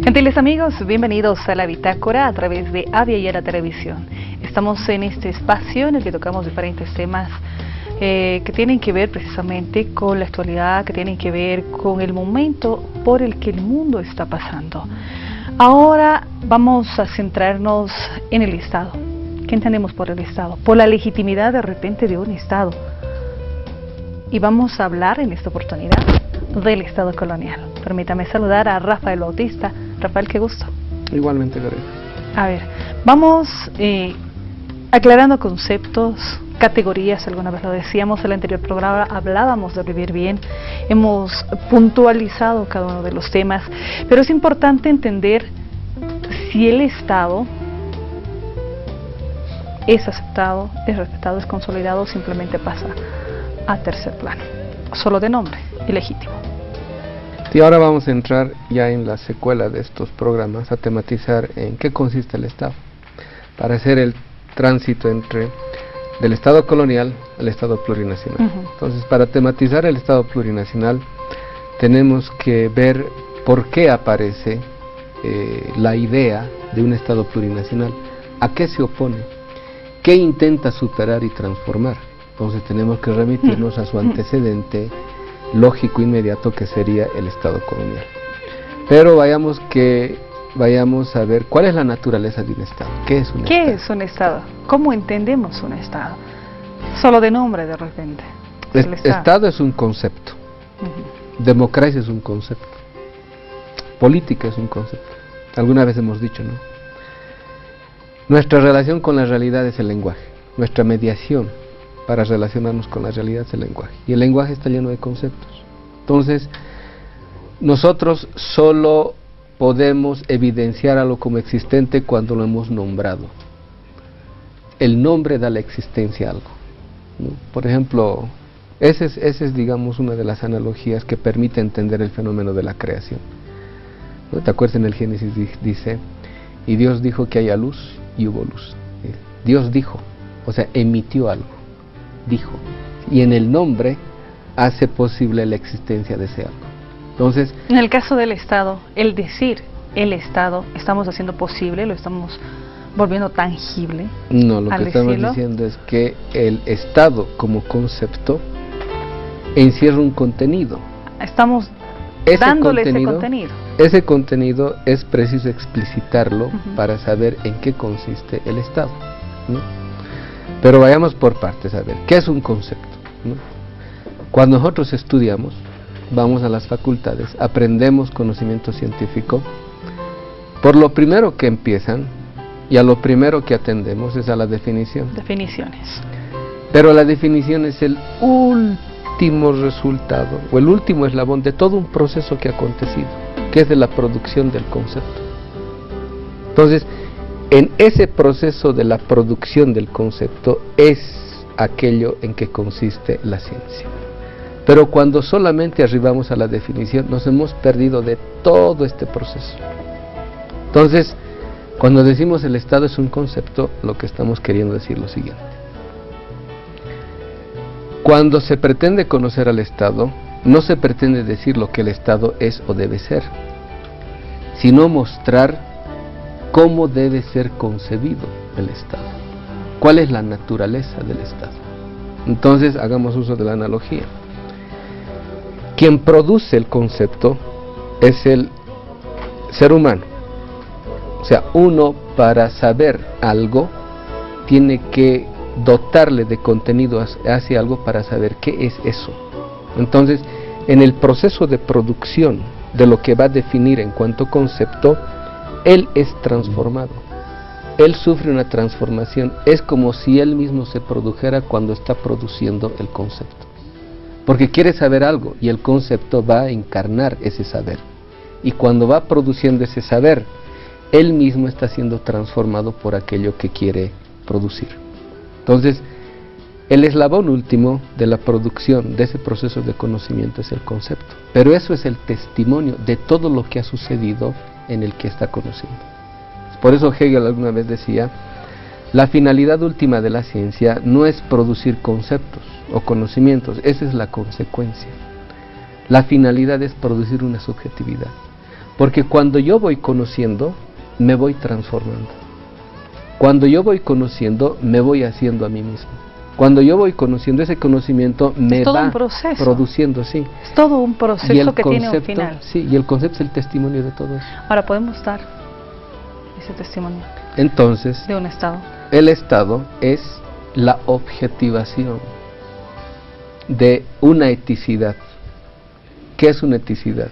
Gentiles amigos, bienvenidos a la Bitácora a través de Avia Yala Televisión. Estamos en este espacio en el que tocamos diferentes temas que tienen que ver precisamente con la actualidad, que tienen que ver con el momento por el que el mundo está pasando. Ahora vamos a centrarnos en el Estado. ¿Qué entendemos por el Estado? Por la legitimidad de repente de un Estado. Y vamos a hablar en esta oportunidad del Estado colonial. Permítame saludar a Rafael Bautista. Rafael, qué gusto. Igualmente, Lorena. A ver, vamos aclarando conceptos, categorías, alguna vez lo decíamos en el anterior programa, hablábamos de vivir bien, hemos puntualizado cada uno de los temas, pero es importante entender si el Estado es aceptado, es respetado, es consolidado o simplemente pasa a tercer plano, solo de nombre, ilegítimo. Y ahora vamos a entrar ya en la secuela de estos programas a tematizar en qué consiste el Estado, para hacer el tránsito entre del Estado colonial al Estado plurinacional. Entonces, para tematizar el Estado plurinacional, tenemos que ver por qué aparece la idea de un Estado plurinacional, a qué se opone, qué intenta superar y transformar. Entonces tenemos que remitirnos a su antecedente lógico inmediato, que sería el Estado colonial. Pero vayamos a ver cuál es la naturaleza de un Estado. ¿Qué es un Estado? ¿Qué es un Estado? ¿Cómo entendemos un Estado? Solo de nombre de repente. Estado es un concepto. Democracia es un concepto. Política es un concepto. Alguna vez hemos dicho, ¿no? Nuestra relación con la realidad es el lenguaje. Nuestra mediación para relacionarnos con la realidad es el lenguaje. Y el lenguaje está lleno de conceptos. Entonces, nosotros solo podemos evidenciar algo como existente cuando lo hemos nombrado. El nombre da la existencia a algo, ¿no? Por ejemplo, esa es, digamos, una de las analogías que permite entender el fenómeno de la creación, ¿no? ¿Te acuerdas? En el Génesis dice, y Dios dijo que haya luz, y hubo luz. Dios dijo, o sea, emitió algo, dijo, y en el nombre hace posible la existencia de ese algo. Entonces, en el caso del Estado, el decir el Estado, estamos haciendo posible, lo estamos volviendo tangible. No, lo que estamos diciendo es que el Estado como concepto encierra un contenido. Estamos dándole ese contenido. Ese contenido es preciso explicitarlo para saber en qué consiste el Estado, ¿no? Pero vayamos por partes a ver, ¿qué es un concepto, ¿no? Cuando nosotros estudiamos, vamos a las facultades, aprendemos conocimiento científico, por lo primero que empiezan y a lo primero que atendemos es a la definición. Definiciones. Pero la definición es el último resultado, o el último eslabón de todo un proceso que ha acontecido, que es de la producción del concepto. Entonces, en ese proceso de la producción del concepto es aquello en que consiste la ciencia. Pero cuando solamente arribamos a la definición, nos hemos perdido de todo este proceso. Entonces, cuando decimos el Estado es un concepto, lo que estamos queriendo decir es lo siguiente. Cuando se pretende conocer al Estado, no se pretende decir lo que el Estado es o debe ser, sino mostrar cómo debe ser concebido el Estado, cuál es la naturaleza del Estado. Entonces, hagamos uso de la analogía. Quien produce el concepto es el ser humano. O sea, uno para saber algo tiene que dotarle de contenido hacia algo para saber qué es eso. Entonces, en el proceso de producción de lo que va a definir en cuanto concepto, él es transformado. Él sufre una transformación. Es como si él mismo se produjera cuando está produciendo el concepto. Porque quiere saber algo y el concepto va a encarnar ese saber. Y cuando va produciendo ese saber, él mismo está siendo transformado por aquello que quiere producir. Entonces, el eslabón último de la producción de ese proceso de conocimiento es el concepto. Pero eso es el testimonio de todo lo que ha sucedido en el que está conociendo. Por eso Hegel alguna vez decía, la finalidad última de la ciencia no es producir conceptos o conocimientos, esa es la consecuencia. La finalidad es producir una subjetividad. Porque cuando yo voy conociendo, me voy transformando. Cuando yo voy conociendo, me voy haciendo a mí mismo. Cuando yo voy conociendo, ese conocimiento me va produciendo, sí. Es todo un proceso que tiene un final. Sí, y el concepto es el testimonio de todo eso. Ahora podemos dar ese testimonio. Entonces, de un Estado. El Estado es la objetivación de una eticidad. ¿Qué es una eticidad?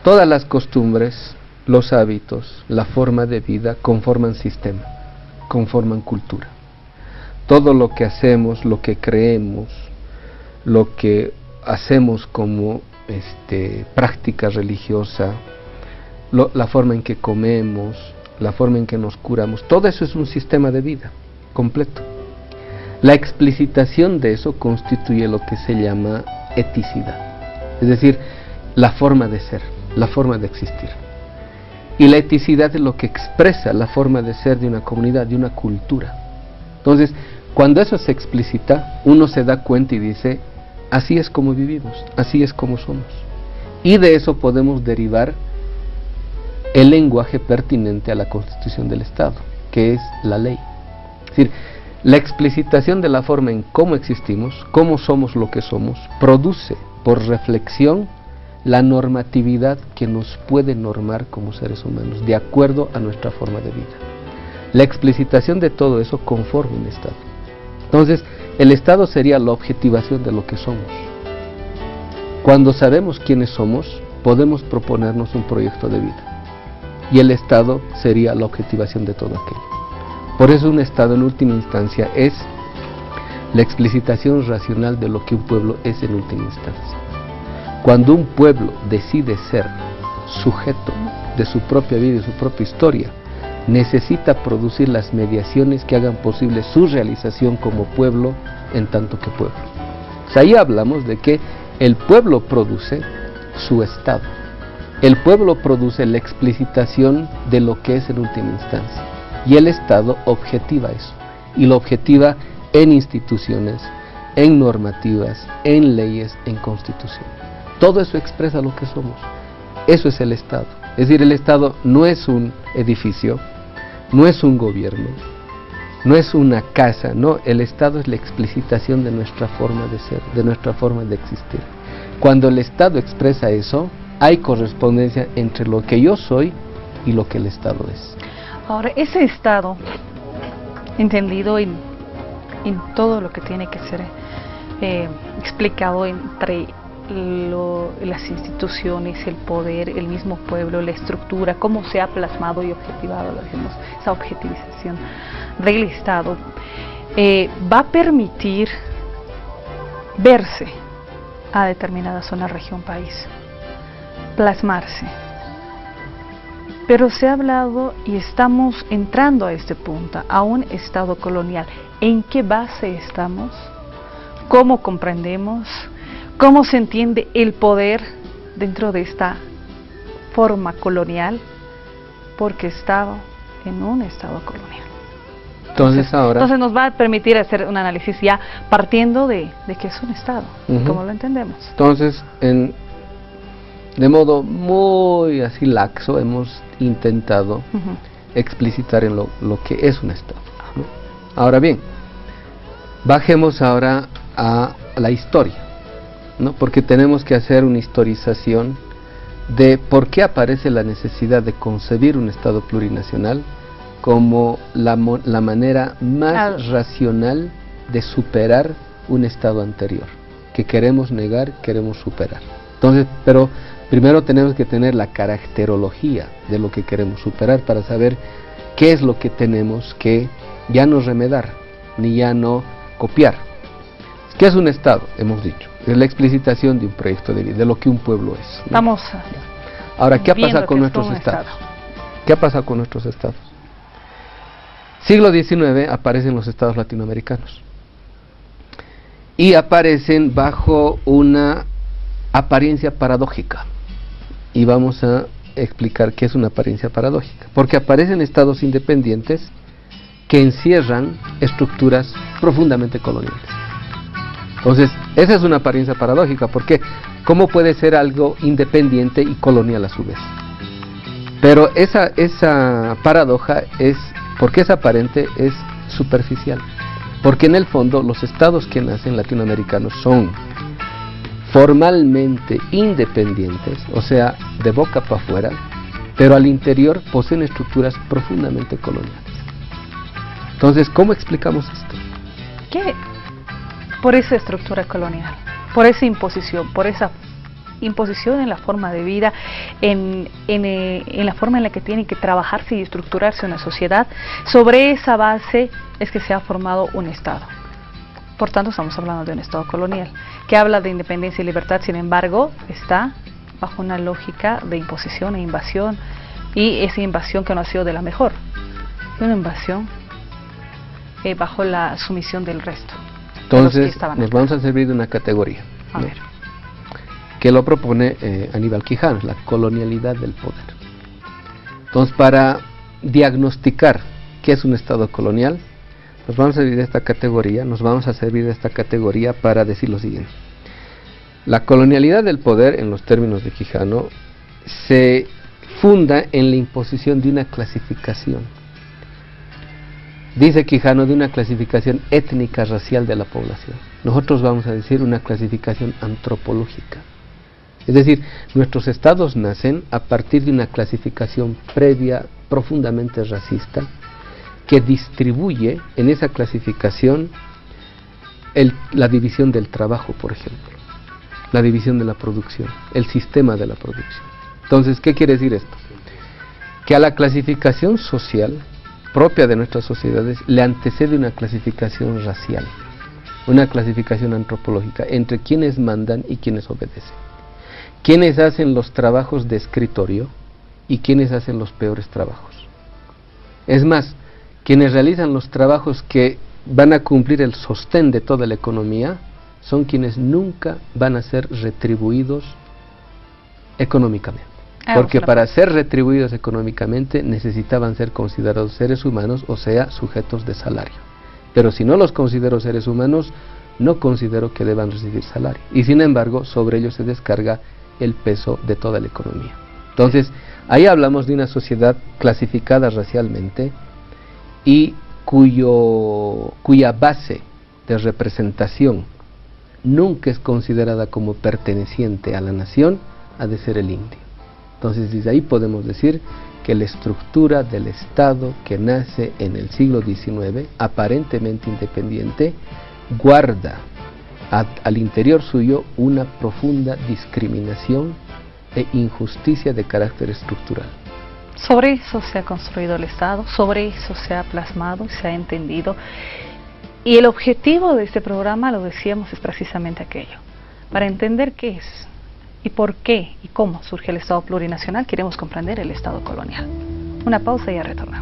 Todas las costumbres, los hábitos, la forma de vida conforman sistema, conforman cultura. Todo lo que hacemos, lo que creemos, lo que hacemos como práctica religiosa, la forma en que comemos, la forma en que nos curamos, todo eso es un sistema de vida completo. La explicitación de eso constituye lo que se llama eticidad, es decir, la forma de ser, la forma de existir. Y la eticidad es lo que expresa la forma de ser de una comunidad, de una cultura. Entonces, cuando eso se explicita, uno se da cuenta y dice, así es como vivimos, así es como somos. Y de eso podemos derivar el lenguaje pertinente a la constitución del Estado, que es la ley. Es decir, la explicitación de la forma en cómo existimos, cómo somos lo que somos, produce por reflexión la normatividad que nos puede normar como seres humanos, de acuerdo a nuestra forma de vida. La explicitación de todo eso conforma un Estado. Entonces, el Estado sería la objetivación de lo que somos. Cuando sabemos quiénes somos, podemos proponernos un proyecto de vida. Y el Estado sería la objetivación de todo aquello. Por eso un Estado en última instancia es la explicitación racional de lo que un pueblo es en última instancia. Cuando un pueblo decide ser sujeto de su propia vida y su propia historia, necesita producir las mediaciones que hagan posible su realización como pueblo en tanto que pueblo. O sea, ahí hablamos de que el pueblo produce su Estado. El pueblo produce la explicitación de lo que es en última instancia. Y el Estado objetiva eso. Y lo objetiva en instituciones, en normativas, en leyes, en constitución. Todo eso expresa lo que somos. Eso es el Estado. Es decir, el Estado no es un edificio, no es un gobierno, no es una casa, no, el Estado es la explicitación de nuestra forma de ser, de nuestra forma de existir. Cuando el Estado expresa eso, hay correspondencia entre lo que yo soy y lo que el Estado es. Ahora, ese Estado, entendido en todo lo que tiene que ser explicado entre las instituciones, el poder, el mismo pueblo, la estructura, cómo se ha plasmado y objetivado, digamos, esa objetivización del Estado, va a permitir verse a determinada zona, región, país, plasmarse. Pero se ha hablado y estamos entrando a este punto, a un Estado colonial. ¿En qué base estamos? ¿Cómo comprendemos? ¿Cómo se entiende el poder dentro de esta forma colonial? Porque estaba en un Estado colonial. Entonces nos va a permitir hacer un análisis ya partiendo de que es un Estado, como lo entendemos. Entonces, de modo muy así laxo, hemos intentado explicitar en lo que es un Estado, ¿no? Ahora bien, bajemos ahora a la historia, ¿no? Porque tenemos que hacer una historización de por qué aparece la necesidad de concebir un Estado plurinacional como la manera más racional de superar un Estado anterior, que queremos negar, queremos superar. Entonces, pero primero tenemos que tener la caracterología de lo que queremos superar para saber qué es lo que tenemos que ya no remedar, ni ya no copiar. ¿Qué es un Estado? Hemos dicho, es la explicitación de un proyecto de vida, de lo que un pueblo es, ¿no? Vamos ahora, ¿qué ha pasado con nuestros estados? ¿Qué ha pasado con nuestros estados? Siglo XIX aparecen los estados latinoamericanos y aparecen bajo una apariencia paradójica, y vamos a explicar qué es una apariencia paradójica, porque aparecen estados independientes que encierran estructuras profundamente coloniales. Entonces, esa es una apariencia paradójica. ¿Por qué? ¿Cómo puede ser algo independiente y colonial a su vez? Pero esa paradoja es, porque es aparente, es superficial. Porque en el fondo los estados que nacen latinoamericanos son formalmente independientes, o sea, de boca para afuera, pero al interior poseen estructuras profundamente coloniales. Entonces, ¿cómo explicamos esto? ¿Qué? Por esa estructura colonial, por esa imposición en la forma de vida, en la forma en la que tiene que trabajarse y estructurarse una sociedad. Sobre esa base es que se ha formado un Estado. Por tanto, estamos hablando de un Estado colonial, que habla de independencia y libertad, sin embargo, está bajo una lógica de imposición e invasión, y esa invasión que no ha sido de la mejor, una invasión bajo la sumisión del resto. Entonces, nos vamos a servir de una categoría, ¿no?, que lo propone Aníbal Quijano, la colonialidad del poder. Entonces, para diagnosticar qué es un Estado colonial, nos vamos a servir de esta categoría, para decir lo siguiente. La colonialidad del poder, en los términos de Quijano, se funda en la imposición de una clasificación. Dice Quijano, de una clasificación étnica racial de la población. Nosotros vamos a decir una clasificación antropológica. Es decir, nuestros estados nacen a partir de una clasificación previa profundamente racista, que distribuye en esa clasificación la división del trabajo, por ejemplo, la división de la producción, el sistema de la producción. Entonces, ¿qué quiere decir esto? Que a la clasificación social propia de nuestras sociedades le antecede una clasificación racial, una clasificación antropológica entre quienes mandan y quienes obedecen, quienes hacen los trabajos de escritorio y quienes hacen los peores trabajos. Es más, quienes realizan los trabajos que van a cumplir el sostén de toda la economía son quienes nunca van a ser retribuidos económicamente. Porque para ser retribuidos económicamente necesitaban ser considerados seres humanos, o sea, sujetos de salario. Pero si no los considero seres humanos, no considero que deban recibir salario. Y sin embargo, sobre ellos se descarga el peso de toda la economía. Entonces, ahí hablamos de una sociedad clasificada racialmente y cuya base de representación nunca es considerada como perteneciente a la nación, ha de ser el indio. Entonces, desde ahí podemos decir que la estructura del Estado que nace en el siglo XIX, aparentemente independiente, guarda al interior suyo una profunda discriminación e injusticia de carácter estructural. Sobre eso se ha construido el Estado, sobre eso se ha plasmado, se ha entendido. Y el objetivo de este programa, lo decíamos, es precisamente aquello. Para entender qué es, y por qué, y cómo surge el Estado plurinacional, queremos comprender el Estado colonial. Una pausa y ya retornamos.